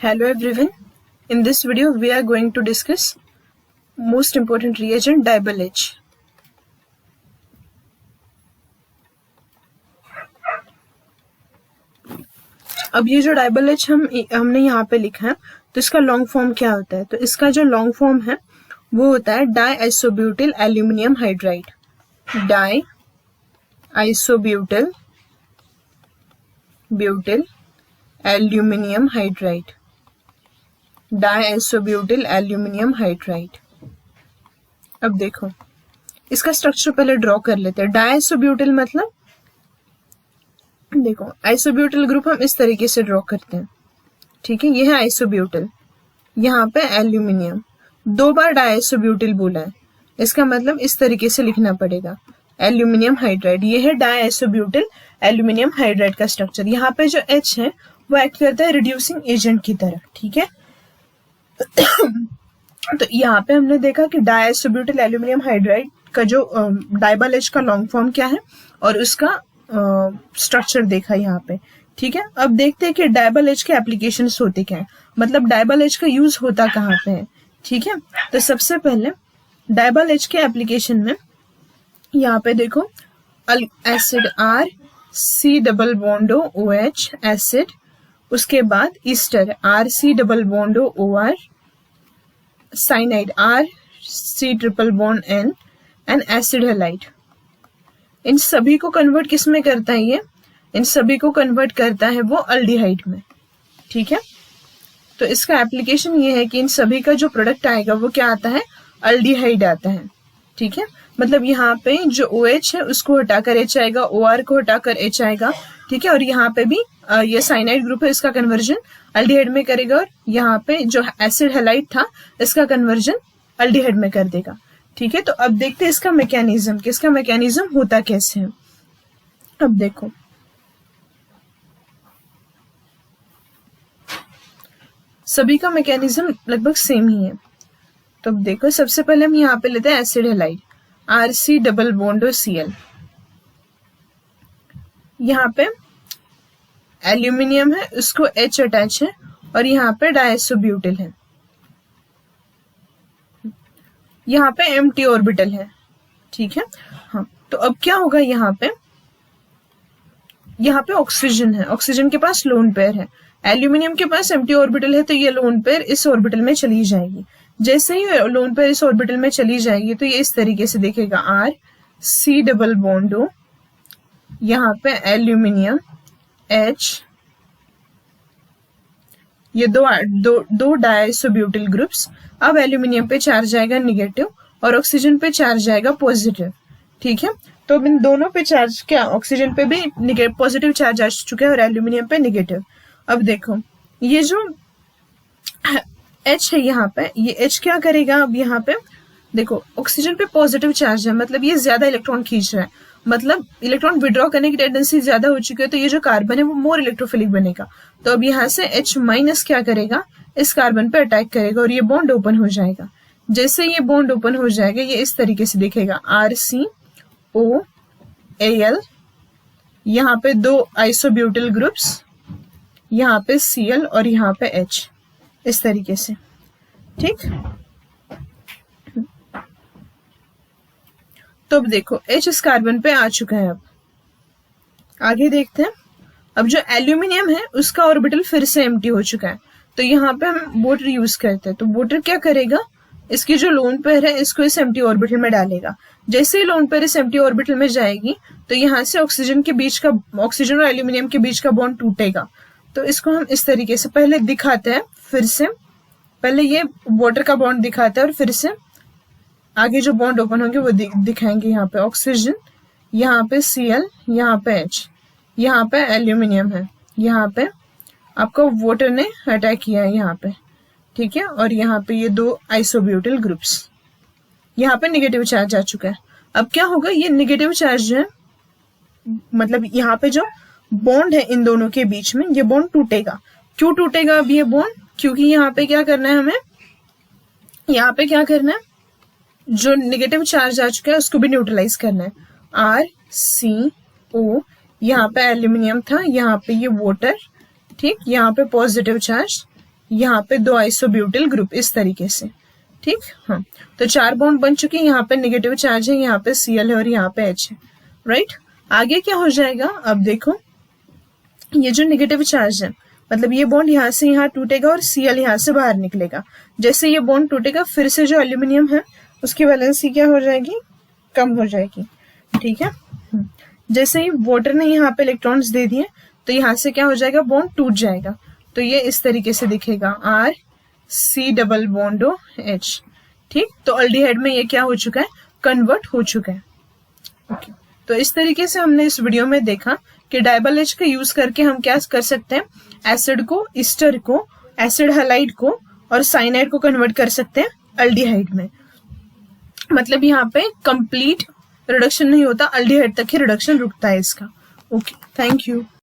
Hello everyone. In this video we are going to discuss most important reagent diable H. अब ये जो डाइबल H हमने यहाँ पे लिखा है तो इसका लॉन्ग फॉर्म क्या होता है? तो इसका जो लॉन्ग फॉर्म है वो होता है di isobutyl aluminium hydride. Di isobutyl aluminium hydride. Diisobutyl aluminium hydride. अब देखो इसका स्ट्रक्चर पहले ड्रॉ कर लेते हैं। डाईआइसोब्यूटिल मतलब देखो आइसोब्यूटिल ग्रुप हम इस तरीके से ड्रॉ करते हैं, ठीक है। ये है आइसोब्यूटिल, यहाँ पे एल्यूमिनियम, दो बार डाईआइसोब्यूटिल बोला है, इसका मतलब इस तरीके से लिखना पड़ेगा एल्यूमिनियम हाइड्राइड। ये है डाईआइसोब्यूटिल एल्यूमिनियम हाइड्राइड का स्ट्रक्चर। यहाँ पे जो H है वो एक्ट करता है रिड्यूसिंग एजेंट की तरह, ठीक है। तो यहाँ पे हमने देखा कि डाईआइसोब्यूटिल एल्यूमिनियम हाइड्राइड का जो डाइबल H का लॉन्ग फॉर्म क्या है और उसका स्ट्रक्चर देखा यहाँ पे, ठीक है। अब देखते हैं कि डाइबल H के एप्लीकेशंस होते क्या है, मतलब डाइबल H का यूज होता कहाँ पे है, ठीक है। तो सबसे पहले डाइबल H के एप्लीकेशन में यहाँ पे देखो acid R C double bond OH acid, उसके बाद ester R C double bond OR, cyanide R C triple bond N and acid halide. इन सभी को कन्वर्ट किस में करता है ये? इन सभी को कन्वर्ट करता है वो अल्डिहाइड में, ठीक है। तो इसका एप्लीकेशन ये है कि इन सभी का जो प्रोडक्ट आएगा वो क्या आता है? अल्डिहाइड आता है, ठीक है। मतलब यहाँ पे जो OH है उसको हटाकर H आएगा, OR को हटाकर H आएगा, ठीक है। और यहाँ पे भी ये साइनाइड ग्रुप है, इसका कन्वर्जन अल्डिहाइड में करेगा, और यहाँ पे जो एसिड हैलाइड था इसका कन्वर्जन अल्डिहाइड में कर देगा, ठीक है। तो अब देखते हैं इसका मैकेनिज्म, कि इसका मैकेनिज्म होता कैसे है। अब देखो सभी का मैकेनिज्म लगभग सेम ही है। तो अब देखो सबसे पहले हम यहाँ पे लेते हैं acid halide RC double bond Cl। यहाँ पे एल्यूमिनियम है, उसको H अटैच है, और यहाँ पे डाईआइसोब्यूटिल है, यहाँ पे एम्प्टी ऑर्बिटल है, ठीक है। हाँ, तो अब क्या होगा यहाँ पे ऑक्सीजन है, ऑक्सीजन के पास लोन पेयर है, एल्यूमिनियम के पास एम्प्टी ऑर्बिटल है, तो ये लोन पेयर इस ऑर्बिटल में चली जाएगी। जैसे ही लोन पेयर इस ऑर्बिटल में चली जाएगी तो ये इस तरीके से दिखेगा R C double bond O, यहाँ पे एल्यूमिनियम H, ये दो डाईआइसोब्यूटिल ग्रुप्स। अब एल्यूमिनियम पे चार्ज आएगा निगेटिव और ऑक्सीजन पे चार्ज आएगा पॉजिटिव, ठीक है। तो अब इन दोनों पे चार्ज क्या, ऑक्सीजन पे भी पॉजिटिव चार्ज आ चुका है और एल्यूमिनियम पे निगेटिव। अब देखो ये जो H है यहाँ पे, ये H क्या करेगा? अब यहाँ पे देखो ऑक्सीजन पे पॉजिटिव चार्ज है, मतलब ये ज्यादा इलेक्ट्रॉन खींच रहा है, मतलब इलेक्ट्रॉन विड्रॉ करने की टेंडेंसी ज्यादा हो चुकी है, तो ये जो कार्बन है वो मोर इलेक्ट्रोफिलिक बनेगा। तो अब यहाँ से H माइनस क्या करेगा? इस कार्बन पे अटैक करेगा और ये बॉन्ड ओपन हो जाएगा। जैसे ये बॉन्ड ओपन हो जाएगा ये इस तरीके से दिखेगा RCOAl, यहाँ पे दो आइसोब्यूटिल ग्रुप्स, यहाँ पे Cl और यहाँ पे H, इस तरीके से, ठीक। तो अब देखो H इस कार्बन पे आ चुका है। अब आगे देखते हैं। अब जो एल्यूमिनियम है उसका ऑर्बिटल फिर से एम्प्टी हो चुका है, तो यहाँ पे हम वाटर यूज करते हैं। तो वाटर क्या करेगा? इसकी जो लोन पेयर है इसको इस एम्प्टी ऑर्बिटल में डालेगा। जैसे ही लोन पेयर इस एम्प्टी ऑर्बिटल में जाएगी तो यहाँ से ऑक्सीजन और एल्यूमिनियम के बीच का बॉन्ड टूटेगा। तो इसको हम इस तरीके से पहले दिखाते हैं, फिर से पहले ये वाटर का बॉन्ड दिखाते हैं और फिर से आगे जो बॉन्ड ओपन होंगे वो दिखाएंगे। यहाँ पे ऑक्सीजन, यहाँ पे Cl, यहाँ पे H, यहाँ पे एल्यूमिनियम है, यहाँ पे आपको वाटर ने अटैक किया है यहाँ पे, ठीक है। और यहाँ पे ये दो आइसोब्यूटिल ग्रुप्स, यहाँ पे नेगेटिव चार्ज आ चुका है। अब क्या होगा? ये नेगेटिव चार्ज जो है, मतलब यहाँ पे जो बॉन्ड है इन दोनों के बीच में, ये बॉन्ड टूटेगा। क्यों टूटेगा अब ये बॉन्ड? क्योंकि यहाँ पे क्या करना है हमें, यहाँ पे क्या करना है, जो नेगेटिव चार्ज आ चुका है उसको भी न्यूट्रलाइज करना है। RCO, यहाँ पे एल्यूमिनियम था, यहाँ पे ये वाटर, ठीक, यहाँ पे पॉजिटिव चार्ज, यहाँ पे 2 आइसोब्यूटिल ग्रुप इस तरीके से, ठीक। हाँ, तो 4 बॉन्ड बन चुके हैं, यहाँ पे नेगेटिव चार्ज है, यहाँ पे Cl है और यहाँ पे H है, राइट। आगे क्या हो जाएगा, अब देखो ये जो नेगेटिव चार्ज है, मतलब ये बॉन्ड यहाँ से यहाँ टूटेगा और Cl यहाँ से बाहर निकलेगा। जैसे ये बॉन्ड टूटेगा, फिर से जो एल्यूमिनियम है उसकी वैलेंसी क्या हो जाएगी, कम हो जाएगी, ठीक है। जैसे ही वाटर ने यहाँ पे इलेक्ट्रॉन्स दे दिए तो यहाँ से क्या हो जाएगा, बॉन्ड टूट जाएगा। तो ये इस तरीके से दिखेगा, R C double bond O H, ठीक। तो अल्डिहाइड में ये क्या हो चुका है, कन्वर्ट हो चुका है। ओके, तो इस तरीके से हमने इस वीडियो में देखा कि डाइबल H का यूज करके हम क्या कर सकते हैं, एसिड को, ईस्टर को, एसिड हैलाइड को और साइनाइड को कन्वर्ट कर सकते हैं अल्डिहाइड में। मतलब यहाँ पे कंप्लीट रिडक्शन नहीं होता, अल्डिहाइड तक ही रिडक्शन रुकता है इसका। Okay, thank you.